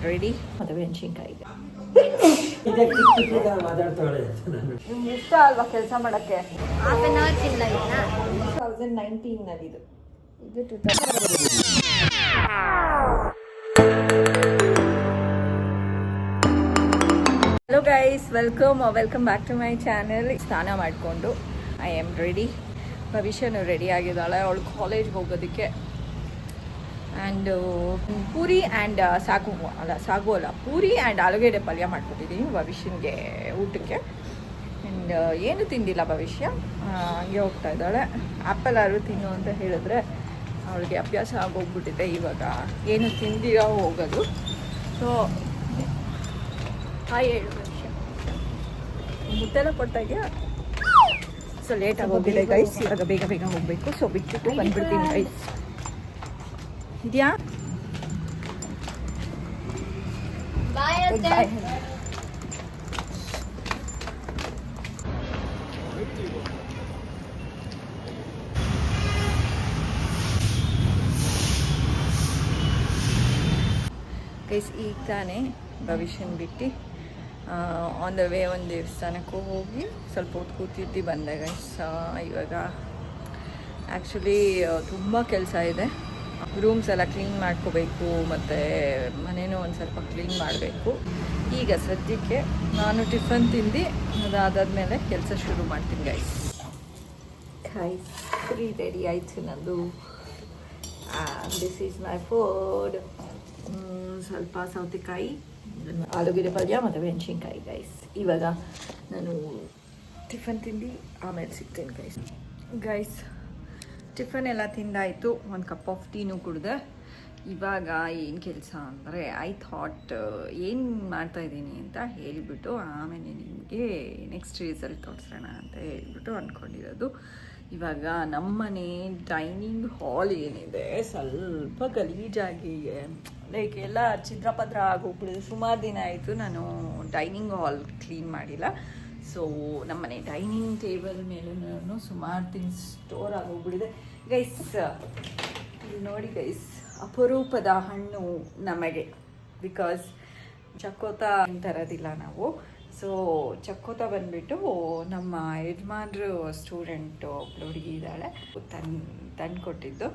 Ready ಮತ್ತು ಮೆಣಸಿನ್ಕಾಯಿಗೆ ನಿಮ್ಗೆ ಇಷ್ಟ ಅಲ್ವಾ ಕೆಲಸ ಮಾಡೋಕ್ಕೆ? 2019 ಇದು 2000. Hello guys, welcome back to my channel. ಸ್ನಾನ ಮಾಡಿಕೊಂಡು ಐ ಆಮ್ ರೆಡಿ. ಭವಿಷ್ಯನು ರೆಡಿ ಆಗಿದ್ದಾಳೆ ಅವಳು ಕಾಲೇಜ್ಗೆ ಹೋಗೋದಕ್ಕೆ. And puri and puri and ಆಲೂಗೆಡ್ಡೆ ಪಲ್ಯ ಮಾಡ್ಕೊತಿದ್ದೀನಿ ಭವಿಷ್ಯನಿಗೆ ಊಟಕ್ಕೆ. ಆ್ಯಂಡ್ ಏನು ತಿಂದಿಲ್ಲ ಭವಿಷ್ಯ, ಹಂಗೆ ಹೋಗ್ತಾ ಇದ್ದಾಳೆ. ಆ್ಯಪಲ್ ಆದ್ರೂ ತಿನ್ನು ಅಂತ ಹೇಳಿದ್ರೆ ಅವಳಿಗೆ ಅಭ್ಯಾಸ ಆಗೋಗ್ಬಿಟ್ಟಿದೆ ಇವಾಗ ಏನು ತಿಂದಿರೋ ಹೋಗೋದು. ಸೊ ಹಾಯ್ ಹೇಳು ಭವಿಷ್ಯ, ಮುದ್ದೆಲ್ಲ ಕೊಡ್ತಾ ಇದೆಯಾ? ಸೊ ಲೇಟಾಗಿ ಹೋಗಿದೆ ಗೈಸ್, ಇವಾಗ ಬೇಗ ಹೋಗಬೇಕು. ಸೊ ಬಿಟ್ಟು ಬಂದ್ಬಿಡ್ತೀನಿ ಗೈಸ್. ಇದೆಯಾ ಗೈಸ್? ಈಗ ತಾನೇ ಭವಿಷ್ಯನ ಬಿಟ್ಟು ಆನ್ ದ ವೇ ಒಂದು ದೇವಸ್ಥಾನಕ್ಕೂ ಹೋಗಿ ಸ್ವಲ್ಪ ಹೊತ್ತು ಕೂತಿದ್ದು ಬಂದೆ ಗೈಸ್. ಇವಾಗ ಆ್ಯಕ್ಚುಲಿ ತುಂಬ ಕೆಲಸ ಇದೆ. ರೂಮ್ಸ್ ಎಲ್ಲ ಕ್ಲೀನ್ ಮಾಡ್ಕೋಬೇಕು ಮತ್ತು ಮನೇನೂ ಒಂದು ಸ್ವಲ್ಪ ಕ್ಲೀನ್ ಮಾಡಬೇಕು. ಈಗ ಸದ್ಯಕ್ಕೆ ನಾನು ಟಿಫನ್ ತಿಂದು ಅದಾದಮೇಲೆ ಕೆಲಸ ಶುರು ಮಾಡ್ತೀನಿ ಗೈಸ್. ಫ್ರೀ ರೆಡಿ ಆಯಿತು ನಂದು. This is my food. ಸ್ವಲ್ಪ ಸೌತೆಕಾಯಿ, ಆಲೂಗೆಡ್ಡೆ ಪಲ್ಯ ಮತ್ತು ಮೆಣಸಿನ್ಕಾಯಿ ಗೈಸ್. ಇವಾಗ ನಾನು ಟಿಫನ್ ತಿಂದು ಆಮೇಲೆ ಸಿಗ್ತೇನೆ ಗೈಸ್. ಟಿಫನ್ ಎಲ್ಲ ತಿಂದಾಯಿತು, ಒಂದು ಕಪ್ ಆಫ್ ಟೀನೂ ಕುಡಿದೆ. ಇವಾಗ ಏನು ಕೆಲಸ ಅಂದರೆ ಐ ಥಾಟ್ ಏನು ಮಾಡ್ತಾಯಿದ್ದೀನಿ ಅಂತ ಹೇಳಿಬಿಟ್ಟು ಆಮೇಲೆ ನಿಮಗೆ ನೆಕ್ಸ್ಟ್ ರಿಸಲ್ಟ್ ತೋರಿಸೋಣ ಅಂತ ಹೇಳಿಬಿಟ್ಟು ಅಂದ್ಕೊಂಡಿರೋದು. ಇವಾಗ ನಮ್ಮನೆ ಡೈನಿಂಗ್ ಹಾಲ್ ಏನಿದೆ ಸ್ವಲ್ಪ ಗಲೀಜಾಗಿ ಲೈಕ್ ಎಲ್ಲ ಚಿತ್ರಪತ್ರ ಆಗೋಗ್ಬಿಡಿದೆ. ಸುಮಾರು ದಿನ ಆಯಿತು ನಾನು ಡೈನಿಂಗ್ ಹಾಲ್ ಕ್ಲೀನ್ ಮಾಡಿಲ್ಲ. ಸೊ ನಮ್ಮನೆ ಡೈನಿಂಗ್ ಟೇಬಲ್ ಮೇಲೂ ಸುಮಾರು ಥಿಂಗ್ಸ್ ಸ್ಟೋರ್ ಆಗೋಗ್ಬಿಟ್ಟಿದೆ ಗೈಸ್. ಇಲ್ಲಿ ನೋಡಿ ಗೈಸ್, ಅಪರೂಪದ ಹಣ್ಣು ನಮಗೆ. ಬಿಕಾಸ್ ಚಕ್ಕೋತ ತರೋದಿಲ್ಲ ನಾವು. ಸೊ ಚಕ್ಕೋತ ಬಂದುಬಿಟ್ಟು ನಮ್ಮ ಯಜಮಾನ್ರು ಸ್ಟೂಡೆಂಟು ಒಬ್ಬಳು ಹುಡುಗಿ ಇದ್ದಾಳೆ, ತಂದು ಕೊಟ್ಟಿದ್ದು.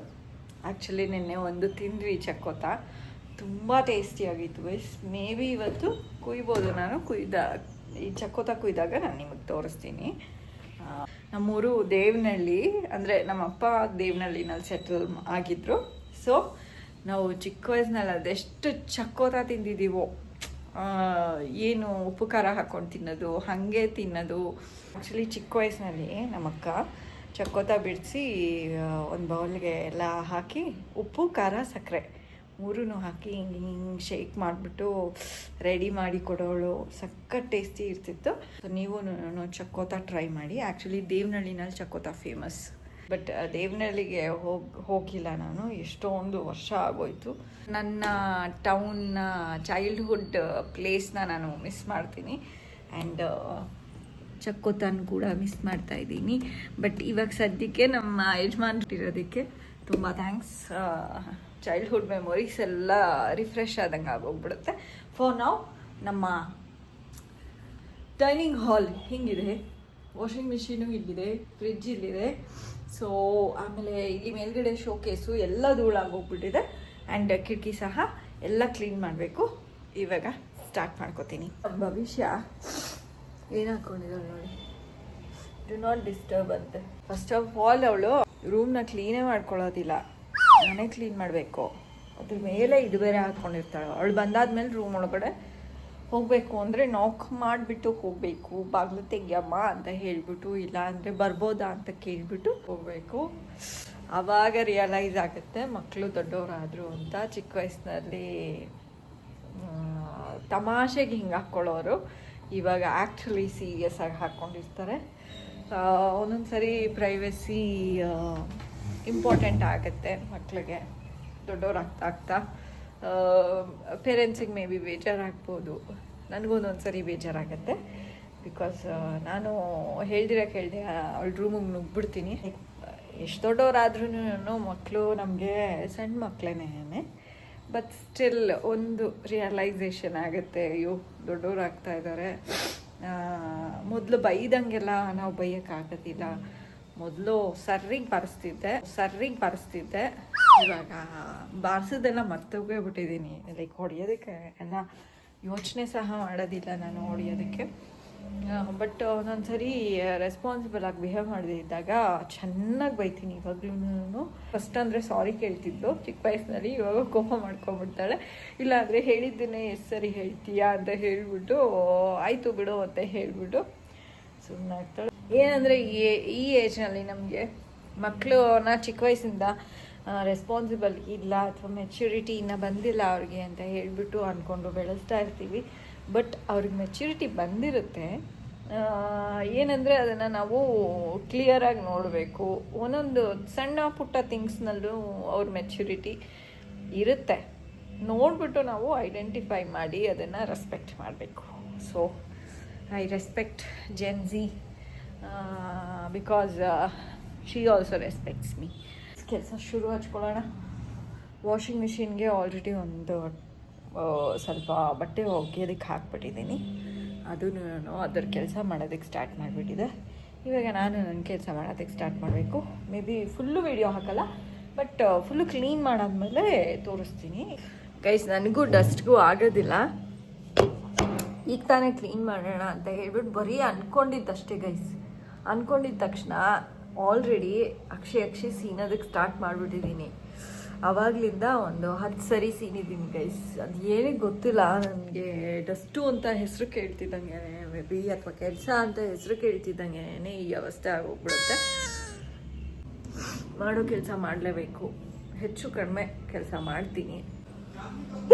ಆ್ಯಕ್ಚುಲಿ ನಿನ್ನೆ ಒಂದು ತಿಂದ್ವಿ ಚಕ್ಕೋತ, ತುಂಬ ಟೇಸ್ಟಿಯಾಗಿತ್ತು ಗೈಸ್. ಮೇ ಬಿ ಇವತ್ತು ಕುಯ್ಬೋದು. ನಾನು ಈ ಚಕ್ಕೋತ ಕುಯ್ದಾಗ ನಾನು ನಿಮಗೆ ತೋರಿಸ್ತೀನಿ. ನಮ್ಮೂರು ದೇವನಹಳ್ಳಿ, ಅಂದರೆ ನಮ್ಮಪ್ಪ ದೇವನಹಳ್ಳಿನಲ್ಲಿ ಸೆಟಲ್ ಆಗಿದ್ದರು. ಸೊ ನಾವು ಚಿಕ್ಕ ವಯಸ್ಸಿನಲ್ಲಿ ಅದೆಷ್ಟು ಚಕ್ಕೋತ ತಿಂದಿದ್ದೀವೋ, ಏನು ಉಪ್ಪು ಖಾರ ಹಾಕ್ಕೊಂಡು ತಿನ್ನೋದು, ಹಾಗೆ ತಿನ್ನೋದು. ಆ್ಯಕ್ಚುಲಿ ಚಿಕ್ಕ ವಯಸ್ಸಿನಲ್ಲಿ ನಮ್ಮಕ್ಕ ಚಕ್ಕೋತ ಬಿಡಿಸಿ ಒಂದು ಬೌಲ್ಗೆ ಎಲ್ಲ ಹಾಕಿ ಉಪ್ಪು ಖಾರ ಸಕ್ಕರೆ ಮೂರೂ ಹಾಕಿ ಹಿಂಗೆ ಶೇಕ್ ಮಾಡಿಬಿಟ್ಟು ರೆಡಿ ಮಾಡಿ ಕೊಡೋಳು. ಸಖತ್ ಟೇಸ್ಟಿ ಇರ್ತಿತ್ತು. ಸೊ ನೀವು ಚಕ್ಕೋತ ಟ್ರೈ ಮಾಡಿ. ಆ್ಯಕ್ಚುಲಿ ದೇವನಹಳ್ಳಿನಲ್ಲಿ ಚಕ್ಕೋತ ಫೇಮಸ್. ಬಟ್ ದೇವನಹಳ್ಳಿಗೆ ಹೋಗಿಲ್ಲ ನಾನು, ಎಷ್ಟೊಂದು ವರ್ಷ ಆಗೋಯ್ತು. ನನ್ನ ಟೌನ್ನ ಚೈಲ್ಡ್ಹುಡ್ ಪ್ಲೇಸ್ನ ನಾನು ಮಿಸ್ ಮಾಡ್ತೀನಿ. ಆ್ಯಂಡ್ ಚಕ್ಕೋತನ ಕೂಡ ಮಿಸ್ ಮಾಡ್ತಾಯಿದ್ದೀನಿ. ಬಟ್ ಇವಾಗ ಸದ್ಯಕ್ಕೆ ನಮ್ಮ ಯಜಮಾನ್ರು ಇರೋದಕ್ಕೆ ತುಂಬ ಥ್ಯಾಂಕ್ಸ್. ಚೈಲ್ಡ್ಹುಡ್ ಮೆಮೊರೀಸ್ ಎಲ್ಲ ರಿಫ್ರೆಶ್ ಆದಂಗೆ ಆಗೋಗ್ಬಿಡುತ್ತೆ. ಫಾರ್ ನಾವು ನಮ್ಮ ಡೈನಿಂಗ್ ಹಾಲ್ ಹಿಂಗಿದೆ, ವಾಷಿಂಗ್ ಮಿಷಿನು ಇಲ್ಲಿದೆ, ಫ್ರಿಡ್ಜ್ ಇಲ್ಲಿದೆ. ಸೊ ಆಮೇಲೆ ಇಲ್ಲಿ ಮೇಲ್ಗಡೆ ಶೋಕೇಸು ಎಲ್ಲ ಧೂಳಾಗೋಗ್ಬಿಟ್ಟಿದೆ. ಆ್ಯಂಡ್ ಕಿಟಕಿ ಸಹ ಎಲ್ಲ ಕ್ಲೀನ್ ಮಾಡಬೇಕು. ಇವಾಗ ಸ್ಟಾರ್ಟ್ ಮಾಡ್ಕೋತೀನಿ. ಭವಿಷ್ಯ ಏನು ಹಾಕ್ಕೊಂಡಿದ್ದಾಳೆ ನೋಡಿ, ಡು ನಾಟ್ ಡಿಸ್ಟರ್ಬ್ ಅಂತೆ. ಫಸ್ಟ್ ಆಫ್ ಆಲ್ ಅವಳು ರೂಮ್ನ ಕ್ಲೀನೇ ಮಾಡ್ಕೊಳ್ಳೋದಿಲ್ಲ, ನಾನೇ ಕ್ಲೀನ್ ಮಾಡಬೇಕು. ಅದ್ರ ಮೇಲೆ ಇದು ಬೇರೆ ಹಾಕ್ಕೊಂಡಿರ್ತಾಳೆ. ಅವಳು ಬಂದಾದ್ಮೇಲೆ ರೂಮ್ ಒಳಗಡೆ ಹೋಗಬೇಕು ಅಂದರೆ ನಾಕ್ ಮಾಡಿಬಿಟ್ಟು ಹೋಗಬೇಕು. ಬಾಗಿಲು ತೆಗಿಯಮ್ಮ ಅಂತ ಹೇಳಿಬಿಟ್ಟು, ಇಲ್ಲ ಅಂದರೆ ಬರ್ಬೋದಾ ಅಂತ ಕೇಳಿಬಿಟ್ಟು ಹೋಗಬೇಕು. ಆವಾಗ ರಿಯಲೈಸ್ ಆಗುತ್ತೆ ಮಕ್ಕಳು ದೊಡ್ಡವರಾದರು ಅಂತ. ಚಿಕ್ಕ ವಯಸ್ಸಿನಲ್ಲಿ ತಮಾಷೆಗೆ ಹಿಂಗೆ ಹಾಕ್ಕೊಳ್ಳೋರು ಇವಾಗ ಆ್ಯಕ್ಚುಲಿ ಸೀರಿಯಸ್ ಆಗಿ ಹಾಕ್ಕೊಂಡಿರ್ತಾರೆ. ಒಂದೊಂದು ಸರಿ ಪ್ರೈವಸಿ ಇಂಪಾರ್ಟೆಂಟ್ ಆಗುತ್ತೆ ಮಕ್ಕಳಿಗೆ. ದೊಡ್ಡವ್ರಾಗ್ತಾ ಪೇರೆಂಟ್ಸಿಗೆ ಮೇ ಬಿ ಬೇಜಾರಾಗ್ಬೋದು. ನನಗೊಂದೊಂದು ಸರಿ ಬೇಜಾರಾಗುತ್ತೆ. ಬಿಕಾಸ್ ನಾನು ಹೇಳ್ದಿರ ಕೇಳಿದೆ ಅವಳ ರೂಮಿಗೆ ನುಗ್ಬಿಡ್ತೀನಿ. ಎಷ್ಟು ದೊಡ್ಡವರಾದ್ರೂ ಮಕ್ಕಳು ನಮಗೆ ಸಣ್ಣ ಮಕ್ಕಳೇನೆ. ಬಟ್ ಸ್ಟಿಲ್ ಒಂದು ರಿಯಲೈಸೇಷನ್ ಆಗುತ್ತೆ, ಅಯ್ಯೋ ದೊಡ್ಡವ್ರು ಆಗ್ತಾ ಇದ್ದಾರೆ. ಮೊದಲು ಬೈದಂಗೆಲ್ಲ ನಾವು ಬೈಯೋಕ್ಕಾಗೋದಿಲ್ಲ. ಮೊದಲು ಸರ್ರಿಗೆ ಬಾರಿಸ್ತಿದ್ದೆ, ಇವಾಗ ಬಾರಿಸೋದೆಲ್ಲ ಮರ್ತೋಗೇ ಬಿಟ್ಟಿದ್ದೀನಿ. ಲೈಕ್ ಹೊಡೆಯೋದಕ್ಕೆ ಎಲ್ಲ ಯೋಚನೆ ಸಹ ಮಾಡೋದಿಲ್ಲ ನಾನು ಹೊಡೆಯೋದಕ್ಕೆ. ಬಟ್ ಒಂದೊಂದ್ಸರಿ ರೆಸ್ಪಾನ್ಸಿಬಲ್ ಆಗಿ ಬಿಹೇವ್ ಮಾಡದೇ ಇದ್ದಾಗ ಚೆನ್ನಾಗಿ ಬೈತೀನಿ ಇವಾಗ್ಲೂ. ಫಸ್ಟ್ ಅಂದರೆ ಸಾರಿ ಕೇಳ್ತಿದ್ದು ಚಿಕ್ಕ ವಯಸ್ಸಿನಲ್ಲಿ, ಇವಾಗ ಕೋಪ ಮಾಡ್ಕೊಂಬಿಡ್ತಾಳೆ. ಇಲ್ಲಾಂದರೆ ಹೇಳಿದ್ದನ್ನೇ ಎಷ್ಟು ಸರಿ ಹೇಳ್ತೀಯಾ ಅಂತ ಹೇಳಿಬಿಟ್ಟು ಆಯಿತು ಬಿಡು ಅಂತ ಹೇಳಿಬಿಟ್ಟು ಸುಮ್ಮನೆ ಆಗ್ತಾಳೆ. ಏನಂದರೆ ಈ ಏಜ್ನಲ್ಲಿ ನಮಗೆ ಮಕ್ಕಳನ್ನ ಚಿಕ್ಕ ವಯಸ್ಸಿಂದ ರೆಸ್ಪಾನ್ಸಿಬಲ್ ಇಲ್ಲ ಅಥವಾ ಮೆಚ್ಯೂರಿಟಿ ಇನ್ನೂ ಬಂದಿಲ್ಲ ಅವ್ರಿಗೆ ಅಂತ ಹೇಳಿಬಿಟ್ಟು ಅಂದ್ಕೊಂಡು ಬೆಳೆಸ್ತಾ ಇರ್ತೀವಿ. ಬಟ್ ಅವ್ರಿಗೆ ಮೆಚ್ಯೂರಿಟಿ ಬಂದಿರುತ್ತೆ. ಏನಂದರೆ ಅದನ್ನು ನಾವು ಕ್ಲಿಯರಾಗಿ ನೋಡಬೇಕು. ಒಂದೊಂದು ಸಣ್ಣ ಪುಟ್ಟ ಥಿಂಗ್ಸ್ನಲ್ಲೂ ಅವ್ರ ಮೆಚ್ಯೂರಿಟಿ ಇರುತ್ತೆ. ನೋಡಿಬಿಟ್ಟು ನಾವು ಐಡೆಂಟಿಫೈ ಮಾಡಿ ಅದನ್ನು ರೆಸ್ಪೆಕ್ಟ್ ಮಾಡಬೇಕು. So I respect Gen Z because she also respects me. ಕೆಲಸ ಶುರು ಹಚ್ಕೊಳ್ಳೋಣ. ವಾಷಿಂಗ್ ಮಿಷಿನ್ಗೆ ಆಲ್ರೆಡಿ ಒಂದು ಸ್ವಲ್ಪ ಬಟ್ಟೆ ಒಗೆಯೋದಕ್ಕೆ ಹಾಕ್ಬಿಟ್ಟಿದ್ದೀನಿ. ಅದೂ ಅದರ ಕೆಲಸ ಮಾಡೋದಕ್ಕೆ ಸ್ಟಾರ್ಟ್ ಮಾಡಿಬಿಟ್ಟಿದೆ. ಇವಾಗ ನಾನು ನನ್ನ ಕೆಲಸ ಮಾಡೋದಕ್ಕೆ ಸ್ಟಾರ್ಟ್ ಮಾಡಬೇಕು. ಮೇ ಬಿ ಫುಲ್ಲು ವೀಡಿಯೋ ಹಾಕಲ್ಲ, ಬಟ್ ಫುಲ್ಲು ಕ್ಲೀನ್ ಮಾಡಾದ್ಮೇಲೆ ತೋರಿಸ್ತೀನಿ. ಗೈಸ್, ನನಗೂ ಡಸ್ಟ್ಗೂ ಆಗೋದಿಲ್ಲ. ಈಗ ತಾನೇ ಕ್ಲೀನ್ ಮಾಡೋಣ ಅಂತ ಹೇಳ್ಬಿಟ್ಟು ಬರೀ ಅಂದ್ಕೊಂಡಿದ್ದಷ್ಟೇ ಗೈಸ್. ಅಂದ್ಕೊಂಡಿದ್ದ ತಕ್ಷಣ ಆಲ್ರೆಡಿ ಅಕ್ಷಿ ಸೀನೋದಕ್ಕೆ ಸ್ಟಾರ್ಟ್ ಮಾಡಿಬಿಟ್ಟಿದ್ದೀನಿ. ಆವಾಗಲಿಂದ ಒಂದು 10 ಸರಿ ಸೀನಿದ್ದೀನಿ ಗೈಸ್. ಅದು ಏನಕ್ಕೆ ಗೊತ್ತಿಲ್ಲ ನನಗೆ. ಡಸ್ಟು ಅಂತ ಹೆಸರು ಕೇಳ್ತಿದ್ದಂಗೆ ಮೇ ಬಿ, ಅಥವಾ ಕೆಲಸ ಅಂತ ಹೆಸರು ಕೇಳ್ತಿದ್ದಂಗೆ ಈ ಅವಸ್ಥೆ ಆಗೋಗ್ಬಿಡುತ್ತೆ. ಮಾಡೋ ಕೆಲಸ ಮಾಡಲೇಬೇಕು. ಹೆಚ್ಚು ಕಡಿಮೆ ಕೆಲಸ ಮಾಡ್ತೀನಿ.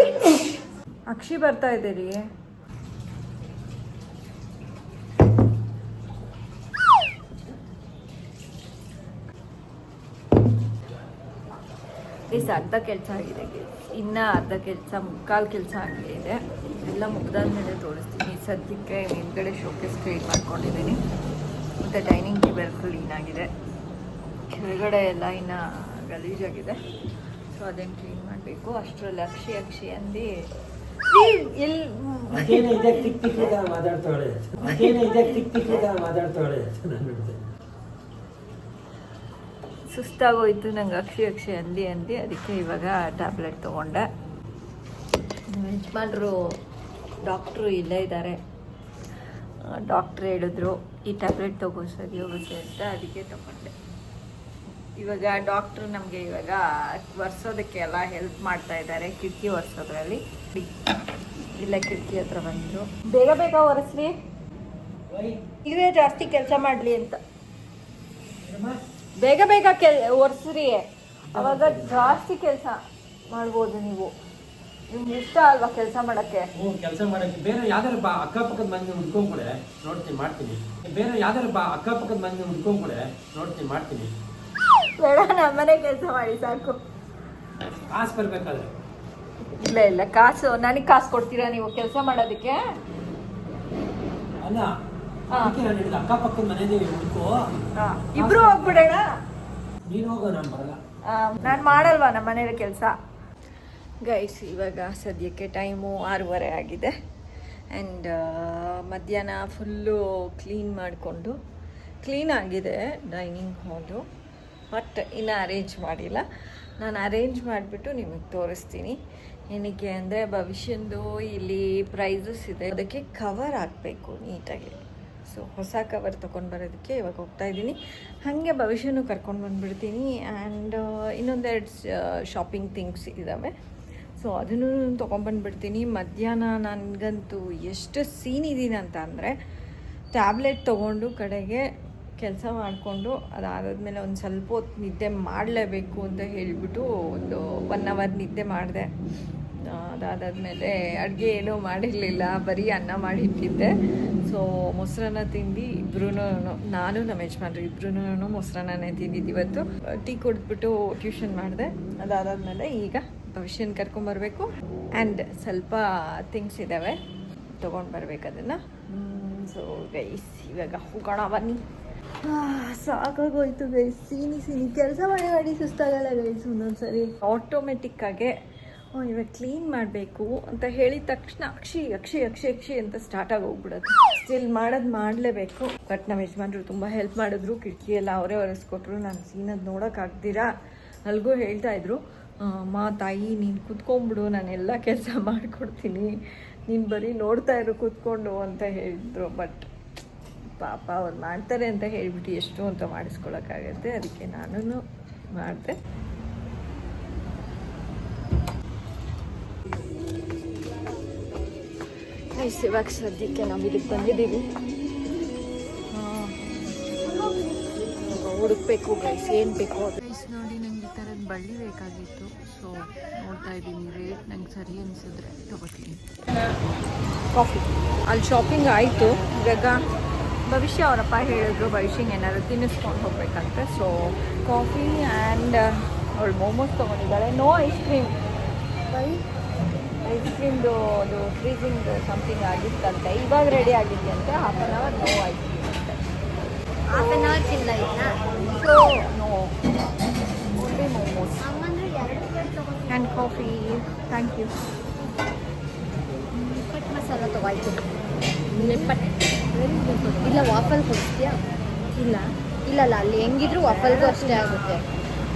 ಅಕ್ಷಿ ಬರ್ತಾ ಇದ್ದೀರಿ? ಅರ್ಧ ಕೆಲಸ ಆಗಿದೆ, ಇನ್ನೂ ಅರ್ಧ ಕೆಲಸ, ಮುಕ್ಕಾಲು ಕೆಲಸ ಆಗಿದೆ. ಎಲ್ಲ ಮುಗ್ದಾದ್ಮೇಲೆ ತೋರಿಸ್ತೀನಿ. ಸದ್ಯಕ್ಕೆ ಹಿಂದ್ಗಡೆ ಶೋಕೇಸ್ ಕ್ಲೀನ್ ಮಾಡ್ಕೊಂಡಿದ್ದೀನಿ. ಮತ್ತು ಡೈನಿಂಗ್ ಟೇಬಲ್ ಕ್ಲೀನ್ ಆಗಿದೆ. ಕೆಳಗಡೆ ಎಲ್ಲ ಇನ್ನು ಗಲೀಜಾಗಿದೆ. ಸೊ ಅದನ್ನು ಕ್ಲೀನ್ ಮಾಡಬೇಕು. ಅಷ್ಟರಲ್ಲಿ ಅಕ್ಷಿ ಅಂದು ಎಲ್ಲಿ ಸುಸ್ತಾಗೋಯ್ತು ನಂಗೆ. ಅಕ್ಷಿ ಅಂದು ಅದಕ್ಕೆ ಇವಾಗ ಟ್ಯಾಬ್ಲೆಟ್ ತೊಗೊಂಡೆ. ನಮ್ಮ ಯಜಮಾನ್ರು ಡಾಕ್ಟ್ರು ಇಲ್ಲೇ ಇದ್ದಾರೆ. ಡಾಕ್ಟ್ರು ಹೇಳಿದ್ರು ಈ ಟ್ಯಾಬ್ಲೆಟ್ ಸರಿ ಹೋಗುತ್ತೆ ಅಂತ, ಅದಕ್ಕೆ ತೊಗೊಂಡೆ. ಇವಾಗ ಡಾಕ್ಟ್ರು ನಮಗೆ ಇವಾಗ ಒರೆಸೋದಕ್ಕೆ ಎಲ್ಲ ಹೆಲ್ಪ್ ಮಾಡ್ತಾ ಇದ್ದಾರೆ. ಕಿಟಕಿ ಒರೆಸೋದ್ರಲ್ಲಿ ಇಲ್ಲ, ಕಿಟಕಿ ಹತ್ರ ಬಂದರು. ಬೇಗ ಒರೆಸ್ರಿ, ಇವೇ ಜಾಸ್ತಿ ಕೆಲಸ ಮಾಡಲಿ ಅಂತ. ಬೇಗ ಒರೆಸ್ರಿ, ಅವಾಗ ಜಾಸ್ತಿ ಕೆಲಸ ಮಾಡ್ಬೋದು ನೀವು. ನಿಮ್ಗೆ ಇಷ್ಟ ಅಲ್ವಾ ಕೆಲಸ ಮಾಡಕ್ಕೆ? ಕೆಲಸ ಮಾಡಕ್ಕೆ ಬೇರೆ ಯಾವ್ದಾರು ಅಕ್ಕಪಕ್ಕದ ಮನೆ ಹುಡ್ಕೊಂಡ್ಬಿಡೆ ನೋಡ್ತೀನಿ ಮಾಡ್ತೀನಿ. ಬೇರೆ ಯಾವ್ದಾರು ಅಕ್ಕಪಕ್ಕದ ಮನೆ ಹುಡ್ಕೊಂಡ್ಬಿಡೆ ನೋಡ್ತೀನಿ ಮಾಡ್ತೀನಿ. ಬೇಡ, ನಮ್ಮನೆ ಕೆಲಸ ಮಾಡಿ ಸಾಕು. ಕಾಸು ಬರ್ಬೇಕಾದ್ರೆ? ಇಲ್ಲ ಕಾಸು ನನಗೆ ಕಾಸು ಕೊಡ್ತೀರಾ ನೀವು ಕೆಲಸ ಮಾಡೋದಕ್ಕೆ? ಅಲ್ಲ, ಅಕ್ಕಪಕ್ಕದ ಮನೆ ಹುಡ್ಕೋ. ಇಬ್ರು ಹೋಗ್ಬಿಡೋಣ. ನೀನು ಹೋಗೋ, ನಾನು ಬರಲ್ಲ. ನಾನು ಮಾಡಲ್ವಾ ನಮ್ಮ ಮನೇಲಿ ಕೆಲಸ? ಗೈಸ್, ಇವಾಗ ಸದ್ಯಕ್ಕೆ ಟೈಮು 6:30 ಆಗಿದೆ. ಆ್ಯಂಡ್ ಮಧ್ಯಾಹ್ನ ಫುಲ್ಲು ಕ್ಲೀನ್ ಆಗಿದೆ ಡೈನಿಂಗ್ ಹಾಲು. ಬಟ್ ಇನ್ನೂ ಅರೇಂಜ್ ಮಾಡಿಲ್ಲ. ನಾನು ಅರೇಂಜ್ ಮಾಡಿಬಿಟ್ಟು ನಿಮಗೆ ತೋರಿಸ್ತೀನಿ. ಏನಕ್ಕೆ ಅಂದರೆ ಭವಿಷ್ಯಂದು ಇಲ್ಲಿ ಪ್ರೈಸಸ್ ಇದೆ, ಅದಕ್ಕೆ ಕವರ್ ಹಾಕಬೇಕು ನೀಟಾಗಿ. ಸೊ ಹೊಸ ಕವರ್ ತೊಗೊಂಡು ಬರೋದಕ್ಕೆ ಇವಾಗ ಹೋಗ್ತಾಯಿದ್ದೀನಿ. ಹಾಗೆ ಭವಿಷ್ಯನೂ ಕರ್ಕೊಂಡು ಬಂದುಬಿಡ್ತೀನಿ. ಆ್ಯಂಡ್ ಇನ್ನೊಂದೆರಡು ಶಾಪಿಂಗ್ ಥಿಂಗ್ಸ್ ಇದ್ದಾವೆ. ಸೊ ಅದನ್ನು ತೊಗೊಂಬಂದುಬಿಡ್ತೀನಿ. ಮಧ್ಯಾಹ್ನ ನನಗಂತೂ ಎಷ್ಟು ಸೀನಿದ್ದೀನಿ ಅಂತ ಅಂದರೆ, ಟ್ಯಾಬ್ಲೆಟ್ ತೊಗೊಂಡು ಕಡೆಗೆ ಕೆಲಸ ಮಾಡಿಕೊಂಡು ಅದಾದಮೇಲೆ ಒಂದು ಸ್ವಲ್ಪ ಹೊತ್ತು ನಿದ್ದೆ ಮಾಡಲೇಬೇಕು ಅಂತ ಹೇಳಿಬಿಟ್ಟು ಒಂದು 1 ಅವರ್ ನಿದ್ದೆ ಮಾಡಿದೆ. ಅದಾದಮೇಲೆ ಅಡುಗೆ ಏನೂ ಮಾಡಿರಲಿಲ್ಲ, ಬರೀ ಅನ್ನ ಮಾಡಿಟ್ಟಿದ್ದೆ. ಸೊ ಮೊಸರನ್ನ ತಿಂದು ಇಬ್ಬರೂ, ನಾನು ನಮ್ಮ ಯಜಮಾನ್ರು ಇಬ್ಬರೂ ಮೊಸರನ್ನೇ ತಿಂದಿದ್ದು ಇವತ್ತು. ಟೀ ಕುಡಿದ್ಬಿಟ್ಟು ಟ್ಯೂಷನ್ ಮಾಡಿದೆ. ಅದಾದಮೇಲೆ ಈಗ ಭವಿಷ್ಯನ ಕರ್ಕೊಂಬರ್ಬೇಕು. ಆ್ಯಂಡ್ ಸ್ವಲ್ಪ ಥಿಂಗ್ಸ್ ಇದ್ದಾವೆ, ತೊಗೊಂಡು ಬರ್ಬೇಕು ಅದನ್ನು. ಸೊ ಗೈಸ್, ಇವಾಗ ಹೋಗೋಣ ಬನ್ನಿ. ಸಾಕಾಗೋಯ್ತು ಗೈಸ್, ಸೀನಿ ಕೆಲಸ ಮಾಡಿ ಸುಸ್ತಾಗಲ್ಲ ಗೈಸ್. ಒಂದೊಂದು ಸರಿ ಆಟೋಮೆಟಿಕ್ಕಾಗೆ ಇವಾಗ ಕ್ಲೀನ್ ಮಾಡಬೇಕು ಅಂತ ಹೇಳಿದ ತಕ್ಷಣ ಅಕ್ಷಿ ಅಂತ ಸ್ಟಾರ್ಟ್ ಆಗಿ ಹೋಗ್ಬಿಡೋದು. ಸ್ಟಿಲ್ ಮಾಡಲೇಬೇಕು. ಬಟ್ ನಮ್ಮ ಯಜಮಾನ್ರು ತುಂಬ ಹೆಲ್ಪ್ ಮಾಡಿದ್ರು, ಕಿಟಕಿ ಎಲ್ಲ ಅವರೇ ಒರೆಸ್ಕೊಟ್ರು. ನಾನು ಸೀನದ್ ನೋಡೋಕ್ಕಾಗ್ದಿರಾ ಅಲ್ಗೂ ಹೇಳ್ತಾ ಇದ್ರು, ಅಮ್ಮ ತಾಯಿ ನೀನು ಕೂತ್ಕೊಂಡ್ಬಿಡು, ನಾನೆಲ್ಲ ಕೆಲಸ ಮಾಡಿಕೊಡ್ತೀನಿ, ನೀನು ಬರೀ ನೋಡ್ತಾ ಇರು ಕೂತ್ಕೊಂಡು ಅಂತ ಹೇಳಿದ್ರು. ಬಟ್ ಪಾಪ ಅವ್ರು ಮಾಡ್ತಾರೆ ಅಂತ ಹೇಳಿಬಿಟ್ಟು ಎಷ್ಟು ಅಂತ ಮಾಡಿಸ್ಕೊಳಕ್ಕಾಗತ್ತೆ, ಅದಕ್ಕೆ ನಾನು ಮಾಡಿದೆ. ಇವಾಗ ಸದ್ಯಕ್ಕೆ ನಾವು ಇದಕ್ಕೆ ಬಂದಿದ್ದೀವಿ. ಹುಡುಕ್ಬೇಕು ಗೈಸ್, ಏನು ಬೇಕು ಅದು. ಗೈಸ್ ನೋಡಿ, ನಂಗೆ ಈ ಥರದ ಬಳ್ಳಿ ಬೇಕಾಗಿತ್ತು. ಸೊ ನೋಡ್ತಾ ಇದ್ದೀನಿ, ರೇಟ್ ನಂಗೆ ಸರಿ ಅನಿಸಿದ್ರೆ ತೊಗೋತೀನಿ. ಕಾಫಿ ಅಲ್ಲಿ ಶಾಪಿಂಗ್ ಆಯಿತು. ಇವಾಗ ಭವಿಷ್ಯ ಅವರಪ್ಪ ಹೇಳಿದ್ರು ಭವಿಷ್ಯಂಗೆ ಏನಾದ್ರು ತಿನ್ನಿಸ್ಕೊಂಡು ಹೋಗ್ಬೇಕಂತೆ. ಸೊ ಕಾಫಿ ಆ್ಯಂಡ್ ಅವಳು ಮೋಮೋಸ್ ತೊಗೊಂಡಿದ್ದಾಳೆ. ನೋ ಐಸ್ ಕ್ರೀಮ್, ಐಸ್ ಕ್ರೀಮ್ದು ಅದು ಫ್ರೀಜಿಂಗ್ ಸಮಥಿಂಗ್ ಆಗಿತ್ತಂತೆ, ಇವಾಗ ರೆಡಿ ಆಗಿದೆಯಂತೆ. Half an hour no ice cream ಅಂತೆ. ಹಾಫ್ ಆನ್ ಅವರ್ ಚಿಲ್ಲ ಆಯ್ತಾ? So no, only momos and coffee. Thank you. ನಿಪ್ಪಟ್ಟು ಮಸಾಲ ತಗೋಯ್ತು. ನಿಪ್ಪಟ್ಟು ಇಲ್ಲ, ವಾಫಲ್ ಕೊಡಿಸ್ತೀಯಾ? ಇಲ್ಲ ಇಲ್ಲಲ್ಲ, ಅಲ್ಲಿ ಹೆಂಗಿದ್ರು ವಾಫಲ್ಗೂ ಅಷ್ಟೇ ಆಗುತ್ತೆ.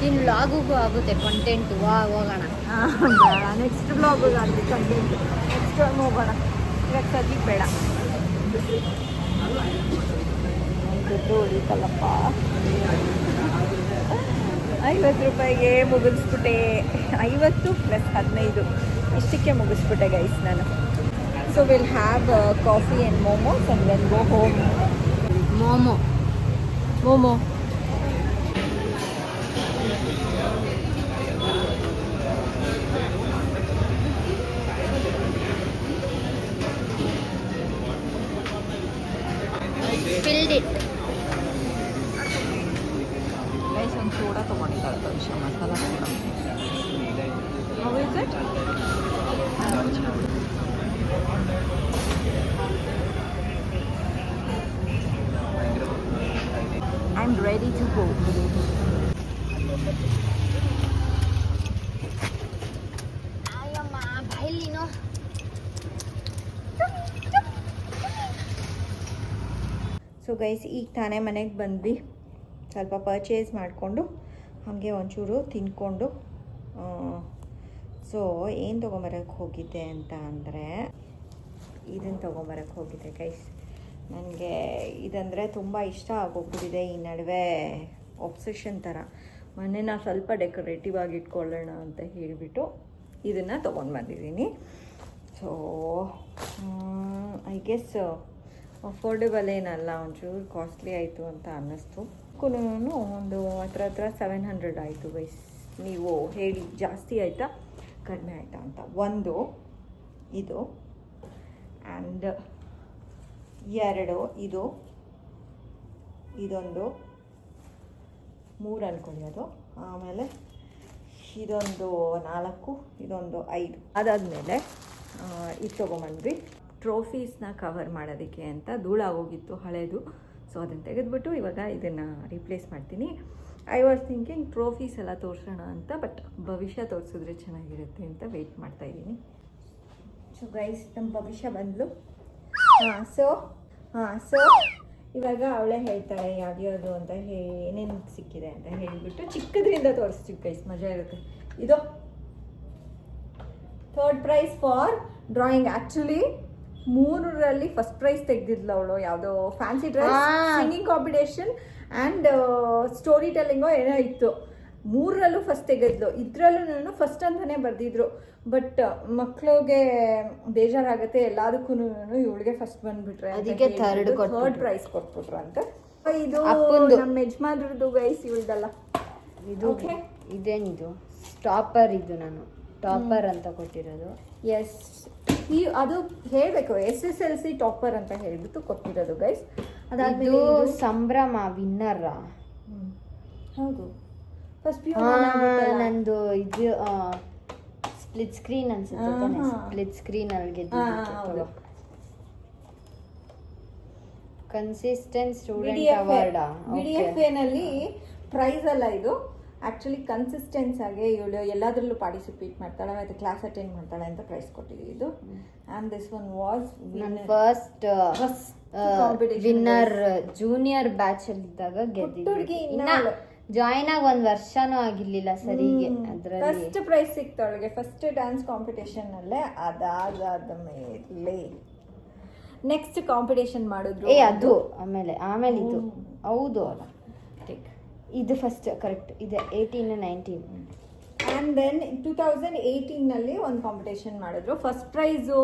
ಇನ್ನು ಲಾಗುಗೂ ಆಗುತ್ತೆ ಕಂಟೆಂಟು. ಹೋಗೋಣ ನೆಕ್ಸ್ಟ್ ಬ್ಲಾಗಿಗೆ ಆಗಲಿ ಕಂಟೆಂಟ್. ನೆಕ್ಸ್ಟ್ ಟೈಮ್ ಹೋಗೋಣ, ಇವಾಗ ಸದ್ಯಕ್ಕೆ ಬೇಡ. ದುಡ್ಡು ಉಳಿತಲ್ಲಪ್ಪ. 50 ರೂಪಾಯಿಗೆ ಮುಗಿಸ್ಬಿಟ್ಟೆ. 50 + 15 ಇಷ್ಟಕ್ಕೆ ಮುಗಿಸ್ಬಿಟ್ಟೆ ಗೈಸ್ ನಾನು. So will have coffee and momos and then go home. Momo filled it. Guys ಒಂದು ಸೋಡಾ ತೊಗೊಂಡಿದ್ದಾಳೆ Bhavishya, masala soda. How is it? I am ready to go. ಅಯ್ಯಮ್ಮ ಬಾಯಿಲಿನೋ. ಸೊ ಗೈಸ್, ಈಗ ತಾನೇ ಮನೆಗೆ ಬಂದ್ವಿ. ಸ್ವಲ್ಪ ಪರ್ಚೇಸ್ ಮಾಡಿಕೊಂಡು ಹಾಗೆ ಒಂಚೂರು ತಿನ್ಕೊಂಡು. ಸೊ ಏನು ತೊಗೊಂಬರಕ್ಕೆ ಹೋಗಿದ್ದೆ ಅಂತ ಅಂದರೆ ಇದನ್ನು ತೊಗೊಂಬರಕ್ಕೆ ಹೋಗಿದ್ದೆ ಗೈಸ್. ನನಗೆ ಇದಂದರೆ ತುಂಬ ಇಷ್ಟ ಆಗೋಗ್ಬಿಟ್ಟಿದೆ ಈ ನಡುವೆ, ಒಬ್ಸೆಷನ್ ಥರ. ಮೊನ್ನೆ ನಾವು ಸ್ವಲ್ಪ ಡೆಕೋರೇಟಿವ್ ಆಗಿ ಇಟ್ಕೊಳ್ಳೋಣ ಅಂತ ಹೇಳಿಬಿಟ್ಟು ಇದನ್ನು ತೊಗೊಂಡು ಬಂದಿದ್ದೀನಿ. ಸೊ ಐ ಗೆಸ್ ಅಫೋರ್ಡೆಬಲ್ ಏನಲ್ಲ, ಒಂಚೂರು ಕಾಸ್ಟ್ಲಿ ಆಯಿತು ಅಂತ ಅನ್ನಿಸ್ತು. ಒಂದು ಹತ್ರ 700 ಆಯಿತು ಗೈಸ್. ನೀವು ಹೇಳಿ ಜಾಸ್ತಿ ಆಯಿತಾ ಕಡಿಮೆ ಆಯಿತಾ ಅಂತ. ಒಂದು ಇದು ಆ್ಯಂಡ್ 2 ಇದು, ಇದೊಂದು 3 ಅಂದ್ಕೊಳ್ಳಿ ಅದು. ಆಮೇಲೆ ಇದೊಂದು 4, ಇದೊಂದು 5. ಅದಾದಮೇಲೆ ಇದು ತೊಗೊಂಬಂದ್ವಿ ಟ್ರೋಫೀಸ್ನ ಕವರ್ ಮಾಡೋದಕ್ಕೆ ಅಂತ. ಧೂಳಾಗೋಗಿತ್ತು ಹಳೇದು. ಸೊ ಅದನ್ನು ತೆಗೆದುಬಿಟ್ಟು ಇವಾಗ ಇದನ್ನು ರೀಪ್ಲೇಸ್ ಮಾಡ್ತೀನಿ. ಐ ವಾಸ್ ಥಿಂಕಿಂಗ್ ಟ್ರೋಫೀಸ್ ಎಲ್ಲ ತೋರಿಸೋಣ ಅಂತ, ಬಟ್ ಭವಿಷ್ಯ ತೋರಿಸಿದ್ರೆ ಚೆನ್ನಾಗಿರುತ್ತೆ ಅಂತ ವೆಯ್ಟ್ ಮಾಡ್ತಾಯಿದ್ದೀನಿ. ಸೊ ಗೈಸ್, ನಮ್ಮ ಭವಿಷ್ಯ ಬಂದಳು. ಸೊ ಇವಾಗ ಅವಳೇ ಹೇಳ್ತಾಳೆ ಯಾವ್ದು ಅಂತ ಏನೇನು ಸಿಕ್ಕಿದೆ ಅಂತ ಹೇಳಿಬಿಟ್ಟು ಚಿಕ್ಕದ್ರಿಂದ ತೋರಿಸ್ತೀವಿ ಗೈಸ್, ಮಜಾ ಇರುತ್ತೆ. ಇದು 3rd prize for drawing. Actually 3ರಲ್ಲಿ ಫಸ್ಟ್ ಪ್ರೈಸ್ ತೆಗೆದಿದ್ಲು ಅವಳು, ಯಾವುದೋ fancy dress, singing competition and story ಟೆಲ್ಲಿಂಗೋ ಏನೋ ಇತ್ತು. 3ರಲ್ಲೂ ಫಸ್ಟ್ ತೆಗೆದ್ಲು. ಇದರಲ್ಲೂ ನಾನು ಫಸ್ಟ್ ಅಂತಲೇ ಬರೆದಿದ್ರು. ಬಟ್ ಮಕ್ಳಿಗೆ ಬೇಜಾರಾಗುತ್ತೆ, ಎಲ್ಲದಕ್ಕೂ ಇವಳಿಗೆ ಫಸ್ಟ್ ಬಂದುಬಿಟ್ರೆ ಅದಕ್ಕೆ 3rd ಪ್ರೈಸ್ ಕೊಟ್ಬಿಟ್ರು ಅಂತ. ಇದು ನಮ್ಮ ಯಜಮಾನ್ರದ್ದು ಗೈಸ್, ಇವಳ್ದಲ್ಲ ಇದು. ಇದೇನಿದು ಟಾಪರ್? ಇದು ನಾನು ಟಾಪರ್ ಅಂತ ಕೊಟ್ಟಿರೋದು. ಎಸ್, ಅದು ಹೇಳಬೇಕು SSLC ಟಾಪರ್ ಅಂತ ಹೇಳಿಬಿಟ್ಟು ಕೊಟ್ಟಿರೋದು ಗೈಸ್. ಅದಾದ್ಮೇಲೆ ಸಂಭ್ರಮ ವಿನ್ನರ್. ಹೌದು, ಫಸ್ಟ್ ನಂದು ಇದು ಸ್ಪ್ಲಿಟ್ ಸ್ಕ್ರೀನ್ ಅನ್ಸುತ್ತೆ. ಸ್ಪ್ಲಿಟ್ ಸ್ಕ್ರೀನ್ ಅಲ್ಲಿ ಕನ್ಸಿಸ್ಟೆಂಟ್ ಸ್ಟೂಡೆಂಟ್ ಅವಾರ್ಡ್. BDFA ನಲ್ಲಿ ಪ್ರೈಸ್ ಅಲ್ಲ ಇದು, ಆ್ಯಕ್ಚುಲಿ ಕನ್ಸಿಸ್ಟೆನ್ಸ್ ಆಗಿ ಇವಳು ಎಲ್ಲದರಲ್ಲೂ ಪಾರ್ಟಿಸಿಪೇಟ್ ಮಾಡ್ತಾಳೆ ಮತ್ತು ಕ್ಲಾಸ್ ಅಟೆಂಡ್ ಮಾಡ್ತಾಳೆ ಅಂತ ಪ್ರೈಸ್ ಕೊಟ್ಟಿದ್ದೀವಿ ಇದು. And this one was first winner junior batch ಅಲ್ಲಿ ಇದ್ದಾಗ ಗೆದ್ದಿದ್ದೆ. ಇನ್ನ ಜಾಯಿನ್ ಆಗಿ 1 ವರ್ಷನೂ ಆಗಿರ್ಲಿಲ್ಲ ಸರಿಗೆ. ಅದ್ರಲ್ಲಿ ಫಸ್ಟ್ ಪ್ರೈಸ್ ಸಿಕ್ತು ಅವಳಿಗೆ ಫಸ್ಟ್ ಡ್ಯಾನ್ಸ್ ಕಾಂಪಿಟೇಷನ್ ಅಲ್ಲೇ. ಅದಾದ ಮೇಲೆ ನೆಕ್ಸ್ಟ್ ಕಾಂಪಿಟೇಷನ್ ಮಾಡಿದ್ರು. ಅದು ಆಮೇಲೆ ಇದು ಹೌದು ಇದು ಫಸ್ಟ್ ಕರೆಕ್ಟ್ ಇದೆ 18 19. ಆ್ಯಂಡ್ ದೆನ್ 2018ನಲ್ಲಿ ಒಂದು ಕಾಂಪಿಟೇಷನ್ ಮಾಡಿದ್ರು. ಫಸ್ಟ್ ಪ್ರೈಸು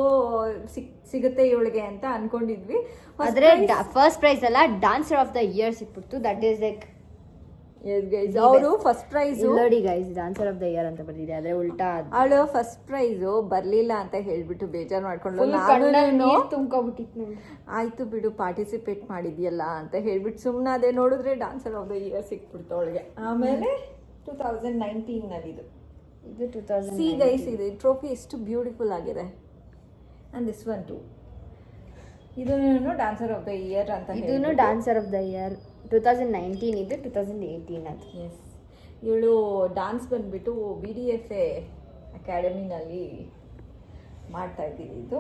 ಸಿಗುತ್ತೆ ಇವಳಿಗೆ ಅಂತ ಅನ್ಕೊಂಡಿದ್ವಿ. ಆದರೆ ಫಸ್ಟ್ ಪ್ರೈಸ್ ಅಲ್ಲ, ಡಾನ್ಸರ್ ಆಫ್ ದ ಇಯರ್ ಸಿಕ್ಬಿಡ್ತು. ದಟ್ ಈಸ್ ಲೈಕ್ ಅವರು ಫಸ್ಟ್ ಪ್ರೈಸ್ ನೋಡಿ guys, dancer of the year ಅಂತ ಬರ್ತಿದೆ, ಆದ್ರೆ ಉಲ್ಟಾ ಅವಳು ಫಸ್ಟ್ ಪ್ರೈಸು ಬರ್ಲಿಲ್ಲ ಅಂತ ಹೇಳ್ಬಿಟ್ಟು ಬೇಜಾರು ಮಾಡ್ಕೊಂಡು ತುಂಬ್ಕೊಬಿಟ್ಟಿತ್ತು. ಆಯ್ತು ಬಿಡು ಪಾರ್ಟಿಸಿಪೇಟ್ ಮಾಡಿದ್ಯಲ್ಲ ಅಂತ ಹೇಳ್ಬಿಟ್ಟು ಸುಮ್ಮನೆ ಅದೇ ನೋಡಿದ್ರೆ ಡಾನ್ಸರ್ ಆಫ್ ದ ಇಯರ್ ಸಿಕ್ಬಿಡ್ತು ಅವಳಿಗೆ. ಆಮೇಲೆ 2019ನಲ್ಲಿ ಇದು 2000 ಸಿ ಗೈಸ್, ಇದು ಟ್ರೋಫಿ ಎಷ್ಟು ಬ್ಯೂಟಿಫುಲ್ ಆಗಿದೆ. ಆ್ಯಂಡ್ ದಿಸ್ ಒನ್ ಟು ಇದನ್ನು ಡಾನ್ಸರ್ ಆಫ್ ದ ಇಯರ್ ಅಂತ. ಇದನ್ನು ಡಾನ್ಸರ್ ಆಫ್ ದ ಇಯರ್ 2019 ಇದು 2018 ಅದು. ಎಸ್, ಇವಳು ಡಾನ್ಸ್ ಬಂದುಬಿಟ್ಟು BDFA ಅಕಾಡೆಮಿನಲ್ಲಿ ಮಾಡ್ತಾ ಇದ್ದೀವಿ. ಇದು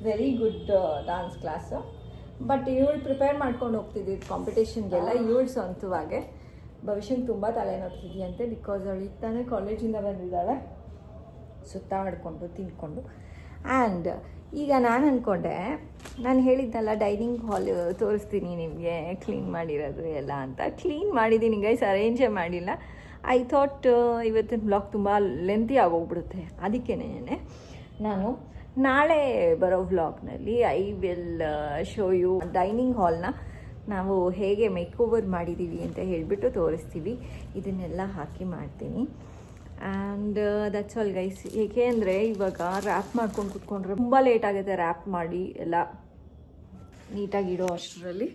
very good dance class. But ಇವಳು ಪ್ರಿಪೇರ್ ಮಾಡ್ಕೊಂಡು ಹೋಗ್ತಿದ್ದಿದ್ದು ಕಾಂಪಿಟೇಷನ್ಗೆಲ್ಲ. ಇವಳು ಸ್ವಂತವಾಗೆ ಭವಿಷ್ಯಕ್ಕೆ ತುಂಬ ತಲೆನೋಡ್ತಿದ್ಯಂತೆ. ಬಿಕಾಸ್ ಅವಳು ಇತ್ತಾನೆ ಕಾಲೇಜಿಂದ ಬಂದಿದ್ದಾಳೆ ಸುತ್ತಾಡಿಕೊಂಡು ತಿನ್ಕೊಂಡು. ಆ್ಯಂಡ್ ಈಗ ನಾನು ಅಂದ್ಕೊಂಡೆ, ನಾನು ಹೇಳಿದ್ದಲ್ಲ ಡೈನಿಂಗ್ ಹಾಲ್ ತೋರಿಸ್ತೀನಿ ನಿಮಗೆ ಕ್ಲೀನ್ ಮಾಡಿರೋದು ಎಲ್ಲ ಅಂತ. ಕ್ಲೀನ್ ಮಾಡಿದ್ದೀನಿ ಗೈಸ್, ಅರೇಂಜೇ ಮಾಡಿಲ್ಲ. ಐ ಥಾಟ್ ಇವತ್ತಿನ ಬ್ಲಾಗ್ ತುಂಬ ಲೆಂತಿ ಆಗೋಗ್ಬಿಡುತ್ತೆ, ಅದಕ್ಕೇನೆ ನಾನು ನಾಳೆ ಬರೋ ವ್ಲಾಗ್ನಲ್ಲಿ I will show you dining ಹಾಲ್ನ ನಾವು ಹೇಗೆ ಮೇಕ್ ಓವರ್ ಮಾಡಿದ್ದೀವಿ ಅಂತ ಹೇಳಿಬಿಟ್ಟು ತೋರಿಸ್ತೀವಿ. ಇದನ್ನೆಲ್ಲ ಹಾಕಿ ಮಾಡ್ತೀನಿ. And that's all guys. ಏಕೆ ಅಂದರೆ ಇವಾಗ ರ್ಯಾಪ್ ಮಾಡ್ಕೊಂಡು ಕುತ್ಕೊಂಡ್ರೆ ತುಂಬ ಲೇಟ್ ಆಗುತ್ತೆ ರ್ಯಾಪ್ ಮಾಡಿ ಎಲ್ಲ ನೀಟಾಗಿ ಇಡೋ ಅಷ್ಟರಲ್ಲಿ.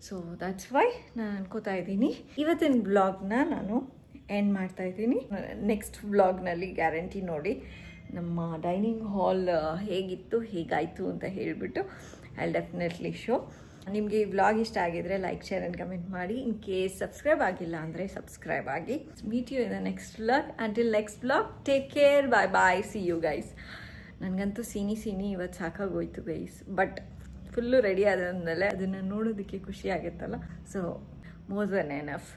ಸೊ ದಟ್ಸ್ ವೈ ನಾನು ಅನ್ಕೋತಾ ಇದ್ದೀನಿ ಇವತ್ತಿನ ಬ್ಲಾಗ್ನ ನಾನು ಎಂಡ್ ಮಾಡ್ತಾಯಿದ್ದೀನಿ. ನೆಕ್ಸ್ಟ್ ಬ್ಲಾಗ್ನಲ್ಲಿ ಗ್ಯಾರಂಟಿ ನೋಡಿ ನಮ್ಮ ಡೈನಿಂಗ್ ಹಾಲ್ ಹೇಗಿತ್ತು ಹೇಗಾಯಿತು ಅಂತ ಹೇಳಿಬಿಟ್ಟು ಐ ಡೆಫಿನೆಟ್ಲಿ ಶೋ. ನಿಮಗೆ ಈ ವ್ಲಾಗ್ ಇಷ್ಟ ಆಗಿದ್ರೆ ಲೈಕ್, ಶೇರ್ ಆ್ಯಂಡ್ ಕಮೆಂಟ್ ಮಾಡಿ. ಇನ್ ಕೇಸ್ ಸಬ್ಸ್ಕ್ರೈಬ್ ಆಗಿಲ್ಲ ಅಂದರೆ ಸಬ್ಸ್ಕ್ರೈಬ್ ಆಗಿ. Meet you in the next vlog. Until next vlog, take care, bye bye, see you guys. ನನಗಂತೂ ಸೀನಿ ಇವತ್ತು ಸಾಕಾಗೋಯ್ತು ಗೈಸ್. ಬಟ್ ಫುಲ್ಲು ರೆಡಿ ಆದಮೇಲೆ ಅದನ್ನು ನೋಡೋದಕ್ಕೆ ಖುಷಿ ಆಗುತ್ತಲ್ಲ. So more than enough.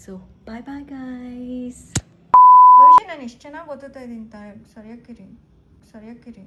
So bye bye guys. ಭವಿಷ್ಯ ನಾನು ಎಷ್ಟು ಚೆನ್ನಾಗಿ ಓದುತ್ತಾ ಇದ್ದೀನಿ. ಸರಿಯಾಗಿರಿ.